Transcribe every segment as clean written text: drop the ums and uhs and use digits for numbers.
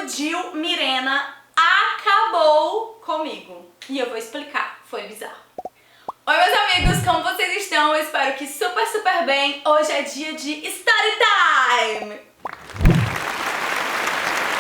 o DIU Mirena acabou comigo. E eu vou explicar, foi bizarro. Oi meus amigos, como vocês estão? Eu espero que super bem. Hoje é dia de Story Time!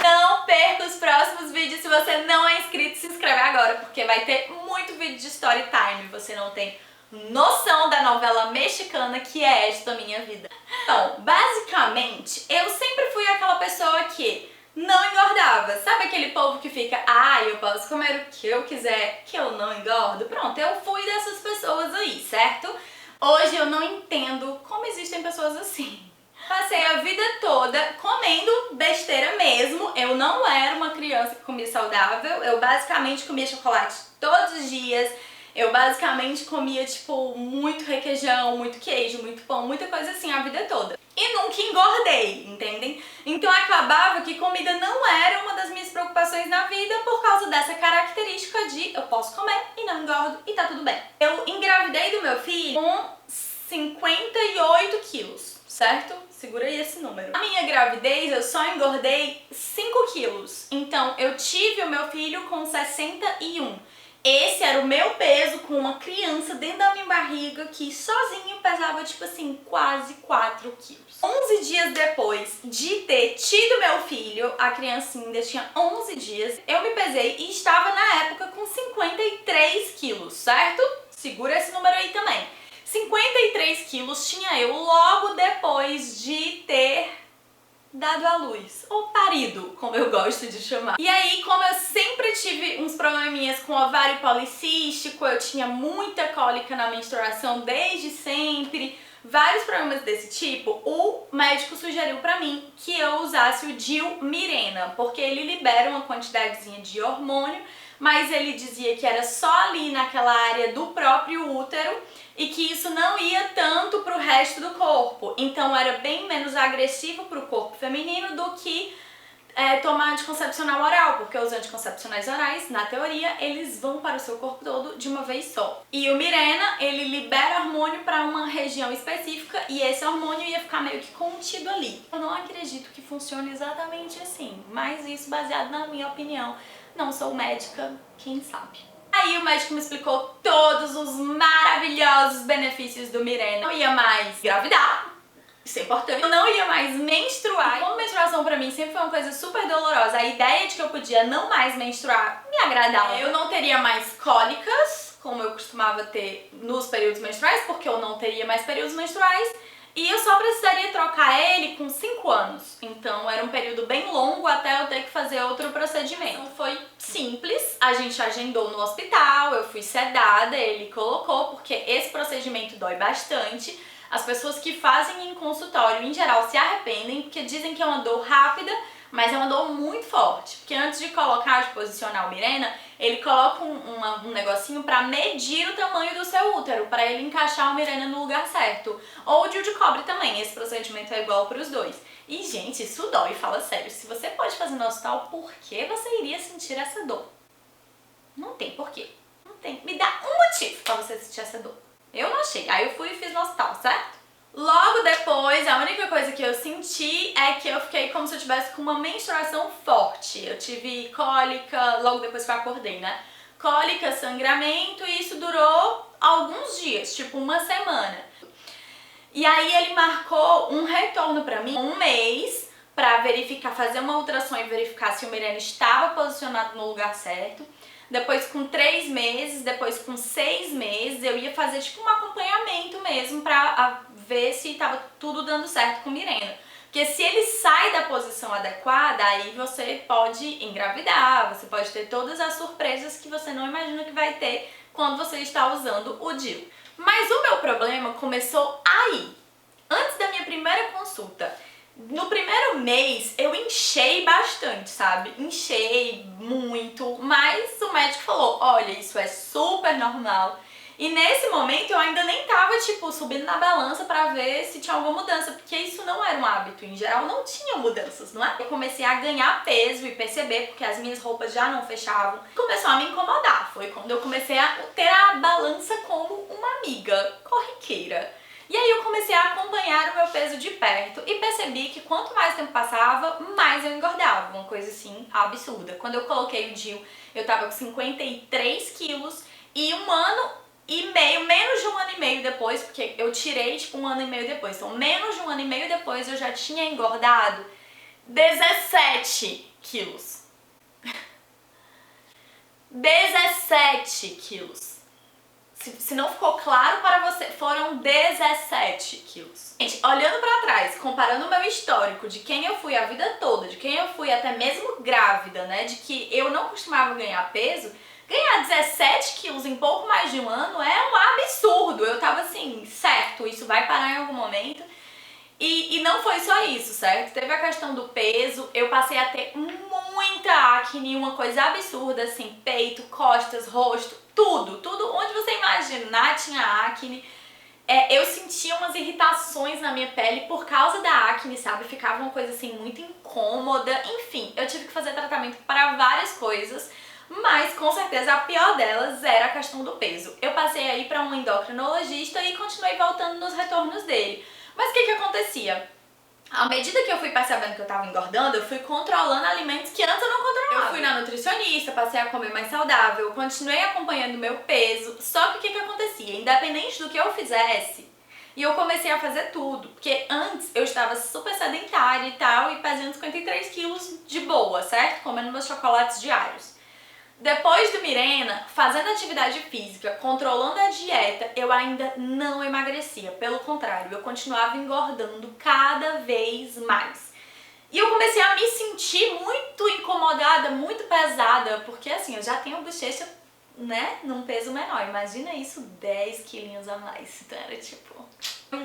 Não perca os próximos vídeos. Se você não é inscrito, se inscreve agora, porque vai ter muito vídeo de Story Time. Você não tem noção da novela mexicana que é esta minha vida. Então, basicamente, eu sempre fui aquela pessoa que não engordava. Sabe aquele povo que fica, eu posso comer o que eu quiser, que eu não engordo? Pronto, eu fui dessas pessoas aí, certo? Hoje eu não entendo como existem pessoas assim. Passei a vida toda comendo besteira mesmo. Eu não era uma criança que comia saudável. Eu basicamente comia chocolate todos os dias. Eu basicamente comia, tipo, muito requeijão, muito queijo, muito pão, muita coisa assim a vida toda. E nunca engordei, entendem? Então acabava que comida não era uma das minhas preocupações na vida por causa dessa característica de eu posso comer e não engordo e tá tudo bem. Eu engravidei do meu filho com 58 quilos, certo? Segura aí esse número. Na minha gravidez eu só engordei 5 quilos. Então eu tive o meu filho com 61. Esse era o meu peso com uma criança dentro da minha barriga que sozinho pesava, tipo assim, quase 4 quilos. 11 dias depois de ter tido meu filho, a criancinha ainda tinha 11 dias, eu me pesei e estava na época com 53 quilos, certo? Segura esse número aí também. 53 quilos tinha eu logo depois de ter dado à luz, ou parido, como eu gosto de chamar. E aí, como eu sempre tive uns probleminhas com ovário policístico, eu tinha muita cólica na menstruação desde sempre, vários problemas desse tipo, o médico sugeriu pra mim que eu usasse o DIU Mirena, porque ele libera uma quantidadezinha de hormônio, mas ele dizia que era só ali naquela área do próprio útero e que isso não ia tanto pro resto do corpo. Então era bem menos agressivo pro corpo feminino do que tomar anticoncepcional oral, porque os anticoncepcionais orais, na teoria, eles vão para o seu corpo todo de uma vez só. E o Mirena, ele libera hormônio para uma região específica e esse hormônio ia ficar meio que contido ali. Eu não acredito que funcione exatamente assim, mas isso baseado na minha opinião. Não sou médica, quem sabe? Aí o médico me explicou todos os maravilhosos benefícios do Mirena. Eu não ia mais engravidar, isso é importante. Eu não ia mais menstruar. E como menstruação pra mim sempre foi uma coisa super dolorosa, a ideia de que eu podia não mais menstruar me agradava. Eu não teria mais cólicas, como eu costumava ter nos períodos menstruais, porque eu não teria mais períodos menstruais. E eu só precisaria trocar ele com 5 anos. Então era um período bem longo até eu ter que fazer outro procedimento. Então foi simples, a gente agendou no hospital, eu fui sedada, ele colocou, porque esse procedimento dói bastante. As pessoas que fazem em consultório, em geral, se arrependem, porque dizem que é uma dor rápida, mas é uma dor muito forte. Porque antes de colocar, de posicionar o Mirena, ele coloca um negocinho pra medir o tamanho do seu útero, pra ele encaixar o Mirena no lugar certo. Ou o DIU de cobre também, esse procedimento é igual pros dois. E gente, isso dói, fala sério. Se você pode fazer no hospital, por que você iria sentir essa dor? Não tem porquê. Não tem. Me dá um motivo pra você sentir essa dor. Eu não achei. Aí eu fui e fiz no hospital, certo? Logo depois, a única coisa que eu senti é que eu fiquei como se eu tivesse com uma menstruação forte. Eu tive cólica, logo depois que eu acordei, né? Cólica, sangramento, e isso durou alguns dias, tipo uma semana. E aí ele marcou um retorno pra mim, um mês, pra verificar, fazer uma ultrassom e verificar se o Mirena estava posicionado no lugar certo. Depois com 3 meses, depois com 6 meses, eu ia fazer tipo um acompanhamento mesmo pra ver se tava tudo dando certo com o Mirena. Porque se ele sai da posição adequada, aí você pode engravidar, você pode ter todas as surpresas que você não imagina que vai ter quando você está usando o DIU. Mas o meu problema começou aí, antes da minha primeira consulta. No primeiro mês eu inchei bastante, sabe? Inchei muito, mas o médico falou, olha, isso é super normal. E nesse momento eu ainda nem tava, tipo, subindo na balança pra ver se tinha alguma mudança, porque isso não era um hábito, em geral não tinha mudanças, não é? Eu comecei a ganhar peso e perceber, porque as minhas roupas já não fechavam, começou a me incomodar. Foi quando eu comecei a ter a balança como uma amiga corriqueira. E aí eu comecei a acompanhar o meu peso de perto e percebi que quanto mais tempo passava, mais eu engordava, uma coisa assim absurda. Quando eu coloquei o DIU, eu tava com 53 quilos e um ano e meio, menos de um ano e meio depois, porque eu tirei tipo um ano e meio depois, então menos de um ano e meio depois eu já tinha engordado 17 quilos. 17 quilos. Se não ficou claro para você, foram 17 quilos. Gente, olhando pra trás, comparando o meu histórico de quem eu fui a vida toda, de quem eu fui até mesmo grávida, né, de que eu não costumava ganhar peso, ganhar 17 quilos em pouco mais de um ano é um absurdo. Eu tava assim, certo, isso vai parar em algum momento. E não foi só isso, certo? Teve a questão do peso, eu passei a ter muita acne, uma coisa absurda, assim, peito, costas, rosto, tudo onde você imaginar tinha acne. Eu sentia umas irritações na minha pele por causa da acne, sabe? Ficava uma coisa assim muito incômoda, enfim, eu tive que fazer tratamento para várias coisas, mas com certeza a pior delas era a questão do peso. Eu passei aí para um endocrinologista e continuei voltando nos retornos dele. Mas o que acontecia? À medida que eu fui percebendo que eu tava engordando, eu fui controlando alimentos que antes eu não controlava. Eu fui na nutricionista, passei a comer mais saudável, continuei acompanhando o meu peso, só que o que acontecia? Independente do que eu fizesse, e eu comecei a fazer tudo, porque antes eu estava super sedentária e tal, e pesando 53 quilos de boa, certo? Comendo meus chocolates diários. Depois do Mirena, fazendo atividade física, controlando a dieta, eu ainda não emagrecia. Pelo contrário, eu continuava engordando cada vez mais. E eu comecei a me sentir muito incomodada, muito pesada, porque assim, eu já tenho bochecha, né, num peso menor. Imagina isso, 10 quilinhos a mais. Então era tipo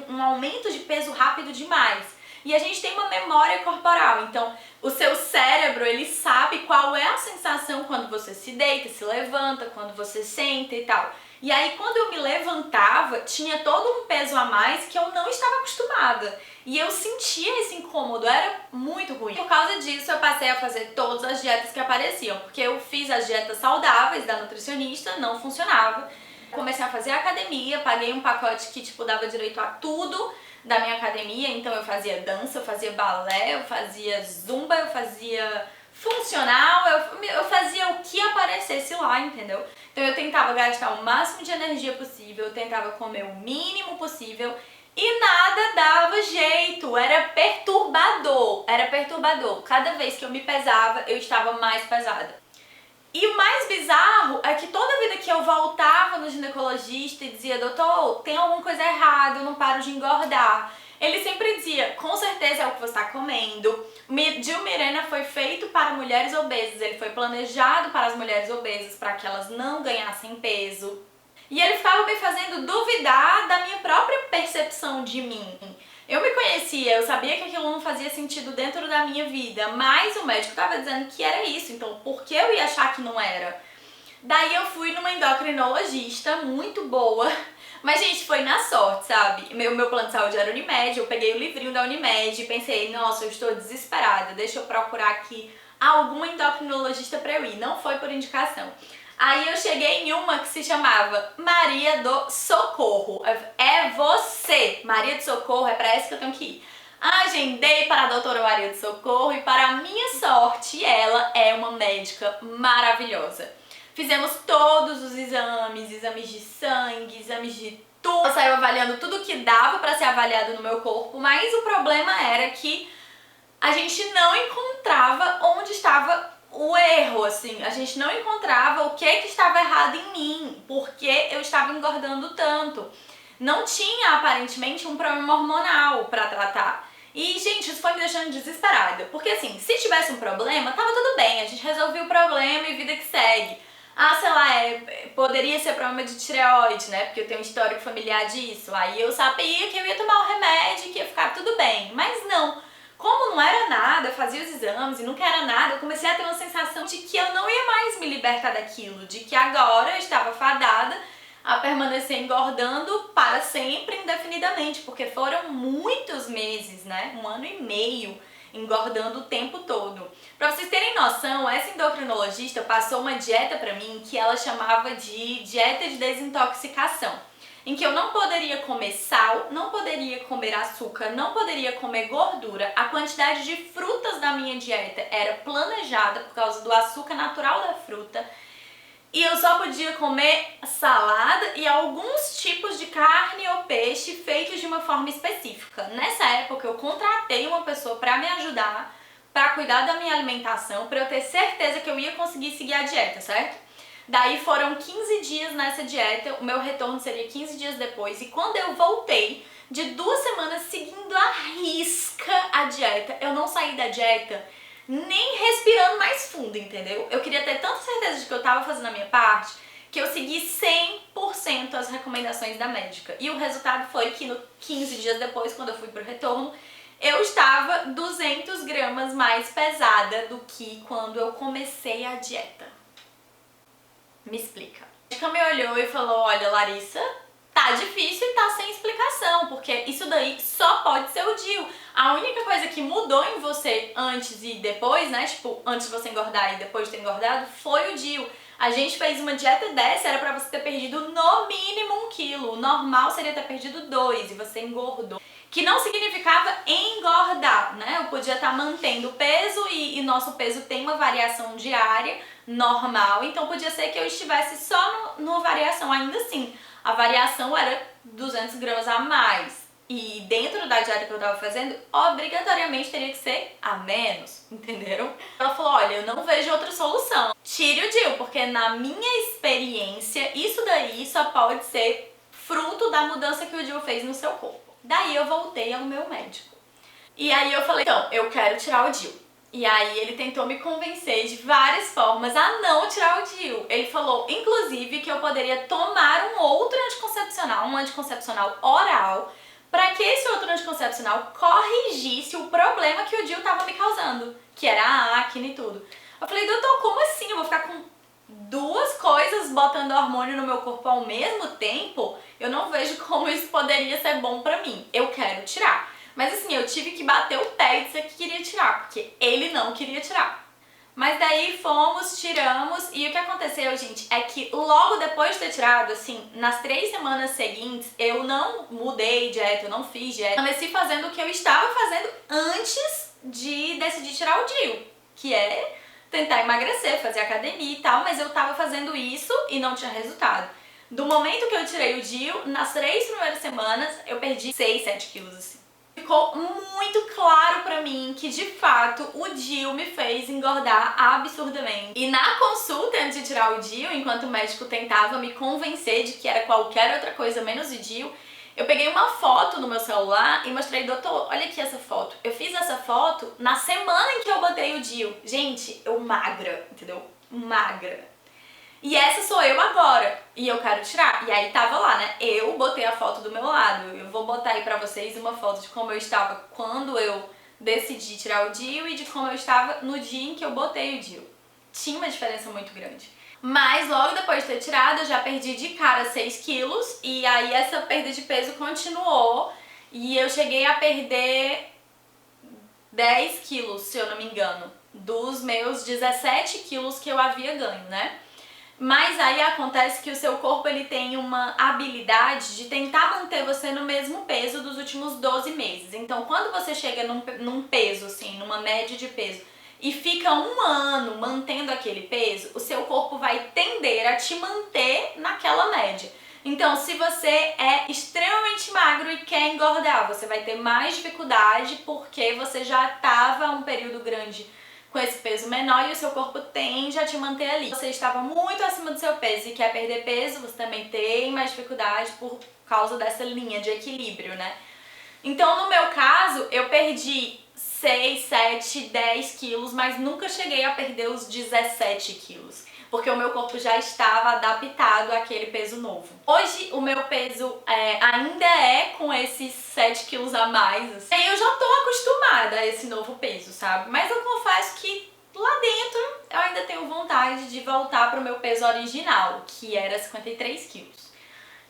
um aumento de peso rápido demais. E a gente tem uma memória corporal, então o seu cérebro, ele sabe qual é a sensação quando você se deita, se levanta, quando você senta e tal. E aí quando eu me levantava, tinha todo um peso a mais que eu não estava acostumada. E eu sentia esse incômodo, era muito ruim. Por causa disso, eu passei a fazer todas as dietas que apareciam, porque eu fiz as dietas saudáveis da nutricionista, não funcionava. Comecei a fazer academia, paguei um pacote que tipo dava direito a tudo da minha academia, então eu fazia dança, eu fazia balé, eu fazia zumba, eu fazia funcional, eu fazia o que aparecesse lá, entendeu? Então eu tentava gastar o máximo de energia possível, eu tentava comer o mínimo possível e nada dava jeito, era perturbador. Cada vez que eu me pesava, eu estava mais pesada. E o mais bizarro é que toda vida que eu voltava no ginecologista e dizia, doutor, tem alguma coisa errada, eu não paro de engordar. Ele sempre dizia, com certeza é o que você está comendo. O DIU Mirena foi feito para mulheres obesas, ele foi planejado para as mulheres obesas, para que elas não ganhassem peso. E ele ficava me fazendo duvidar da minha própria percepção de mim. Eu me conhecia, eu sabia que aquilo não fazia sentido dentro da minha vida, mas o médico estava dizendo que era isso, então por que eu ia achar que não era? Daí eu fui numa endocrinologista muito boa, mas gente, foi na sorte, sabe? Meu plano de saúde era Unimed, eu peguei o livrinho da Unimed e pensei, nossa, eu estou desesperada, deixa eu procurar aqui alguma endocrinologista para eu ir, não foi por indicação. Aí eu cheguei em uma que se chamava Maria do Socorro. É você! Maria do Socorro, é pra essa que eu tenho que ir. Agendei para a doutora Maria do Socorro e para minha sorte, ela é uma médica maravilhosa. Fizemos todos os exames de sangue, exames de tudo. Ela saiu avaliando tudo que dava para ser avaliado no meu corpo, mas o problema era que a gente não encontrava onde estava o erro, assim, a gente não encontrava o que estava errado em mim, porque eu estava engordando tanto. Não tinha, aparentemente, um problema hormonal pra tratar. E, gente, isso foi me deixando desesperada, porque assim, se tivesse um problema, tava tudo bem, a gente resolvia o problema e vida que segue. Ah, sei lá, poderia ser problema de tireoide, né, porque eu tenho um histórico familiar disso. Aí eu sabia que eu ia tomar o remédio e que ia ficar tudo bem, mas não. Como não era nada, eu fazia os exames e nunca era nada, eu comecei a ter uma sensação de que eu não ia mais me libertar daquilo, de que agora eu estava fadada a permanecer engordando para sempre, indefinidamente, porque foram muitos meses, né? 1 ano e meio engordando o tempo todo. Pra vocês terem noção, essa endocrinologista passou uma dieta pra mim que ela chamava de dieta de desintoxicação. em que eu não poderia comer sal, não poderia comer açúcar, não poderia comer gordura. A quantidade de frutas da minha dieta era planejada por causa do açúcar natural da fruta. E eu só podia comer salada e alguns tipos de carne ou peixe feitos de uma forma específica. Nessa época eu contratei uma pessoa para me ajudar, para cuidar da minha alimentação, para eu ter certeza que eu ia conseguir seguir a dieta, certo? Daí foram 15 dias nessa dieta, o meu retorno seria 15 dias depois, e quando eu voltei, de 2 semanas seguindo à risca a dieta, eu não saí da dieta nem respirando mais fundo, entendeu? Eu queria ter tanta certeza de que eu tava fazendo a minha parte, que eu segui 100% as recomendações da médica. E o resultado foi que 15 dias depois, quando eu fui pro retorno, eu estava 200 gramas mais pesada do que quando eu comecei a dieta. Me explica. A médica me olhou e falou, olha, Larissa, tá difícil e tá sem explicação, porque isso daí só pode ser o DIU. A única coisa que mudou em você antes e depois, né, tipo, antes de você engordar e depois de ter engordado, foi o DIU. A gente fez uma dieta dessa, era pra você ter perdido no mínimo 1 quilo. O normal seria ter perdido 2 e você engordou. Que não significava engordar, né? Eu podia estar mantendo o peso e nosso peso tem uma variação diária normal, então podia ser que eu estivesse só numa variação. Ainda assim, a variação era 200 gramas a mais. E dentro da dieta que eu tava fazendo, obrigatoriamente teria que ser a menos, entenderam? Ela falou, olha, eu não vejo outra solução. Tire o DIU, porque na minha experiência, isso daí só pode ser fruto da mudança que o DIU fez no seu corpo. Daí eu voltei ao meu médico. E aí eu falei, então, eu quero tirar o DIU. E aí ele tentou me convencer de várias formas a não tirar o DIU. Ele falou, inclusive, que eu poderia tomar um outro anticoncepcional, um anticoncepcional oral, para que esse outro anticoncepcional corrigisse o problema que o DIU estava me causando, que era a acne e tudo. Eu falei, doutor, como assim? Eu vou ficar com 2 coisas botando hormônio no meu corpo ao mesmo tempo? Eu não vejo como isso poderia ser bom pra mim. Eu quero tirar. Mas assim, eu tive que bater o pé e dizer que queria tirar, porque ele não queria tirar. Mas daí fomos, tiramos, e o que aconteceu, gente, é que logo depois de ter tirado, assim, nas 3 semanas seguintes, eu não mudei dieta, eu não fiz dieta. Comecei fazendo o que eu estava fazendo antes de decidir tirar o DIU, que é tentar emagrecer, fazer academia e tal, mas eu tava fazendo isso e não tinha resultado. Do momento que eu tirei o DIU, nas 3 primeiras semanas, eu perdi 6, 7 quilos, assim. Ficou muito claro pra mim que, de fato, o DIU me fez engordar absurdamente. E na consulta, antes de tirar o DIU, enquanto o médico tentava me convencer de que era qualquer outra coisa menos o DIU, eu peguei uma foto no meu celular e mostrei, doutor, olha aqui essa foto. Eu fiz essa foto na semana em que eu botei o DIU. Gente, eu magra, entendeu? Magra. E essa sou eu agora, e eu quero tirar. E aí tava lá, né? Eu botei a foto do meu lado. Eu vou botar aí pra vocês uma foto de como eu estava quando eu decidi tirar o DIU e de como eu estava no dia em que eu botei o DIU. Tinha uma diferença muito grande. Mas logo depois de ter tirado, eu já perdi de cara 6 quilos. E aí essa perda de peso continuou. E eu cheguei a perder 10 quilos, se eu não me engano, dos meus 17 quilos que eu havia ganho, né? Mas aí acontece que o seu corpo ele tem uma habilidade de tentar manter você no mesmo peso dos últimos 12 meses. Então, quando você chega num peso, assim, numa média de peso, e fica 1 ano mantendo aquele peso, o seu corpo vai tender a te manter naquela média. Então, se você é extremamente magro e quer engordar, você vai ter mais dificuldade porque você já estava um período grande com esse peso menor e o seu corpo tende a te manter ali. Você estava muito acima do seu peso e quer perder peso, você também tem mais dificuldade por causa dessa linha de equilíbrio, né? Então, no meu caso, eu perdi 6, 7, 10 quilos, mas nunca cheguei a perder os 17 quilos. Porque o meu corpo já estava adaptado àquele peso novo. Hoje o meu peso ainda é com esses 7 quilos a mais. Assim. E eu já tô acostumada a esse novo peso, sabe? Mas eu confesso que lá dentro eu ainda tenho vontade de voltar pro meu peso original, que era 53 quilos.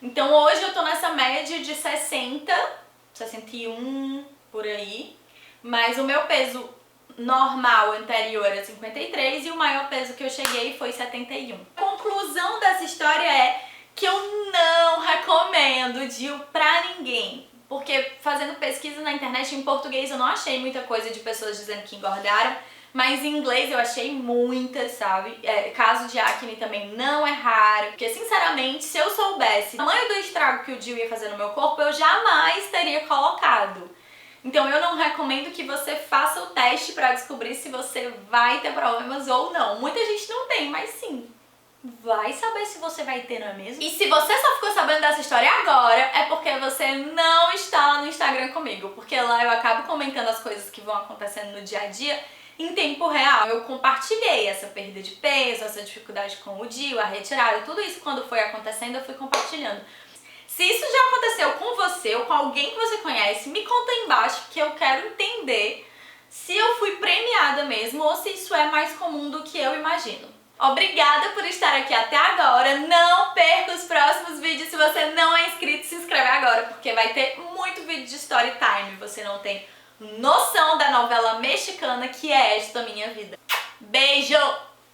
Então hoje eu tô nessa média de 60, 61 por aí. Mas o meu peso normal anterior era 53 e o maior peso que eu cheguei foi 71. A conclusão dessa história é que eu não recomendo DIU pra ninguém. Porque fazendo pesquisa na internet em português eu não achei muita coisa de pessoas dizendo que engordaram, mas em inglês eu achei muitas, sabe? Caso de acne também não é raro, porque sinceramente, se eu soubesse o tamanho do estrago que o DIU ia fazer no meu corpo, eu jamais teria colocado. Então eu não recomendo que você faça o teste pra descobrir se você vai ter problemas ou não. Muita gente não tem, mas sim, vai saber se você vai ter, não é mesmo? E se você só ficou sabendo dessa história agora, é porque você não está no Instagram comigo, porque lá eu acabo comentando as coisas que vão acontecendo no dia a dia em tempo real. Eu compartilhei essa perda de peso, essa dificuldade com o DIU, a retirada, tudo isso quando foi acontecendo eu fui compartilhando. Se isso já aconteceu com você ou com alguém que você conhece, me conta aí embaixo que eu quero entender se eu fui premiada mesmo ou se isso é mais comum do que eu imagino. Obrigada por estar aqui até agora. Não perca os próximos vídeos. Se você não é inscrito, se inscreve agora, porque vai ter muito vídeo de story time. Você não tem noção da novela mexicana que é esta minha vida. Beijo!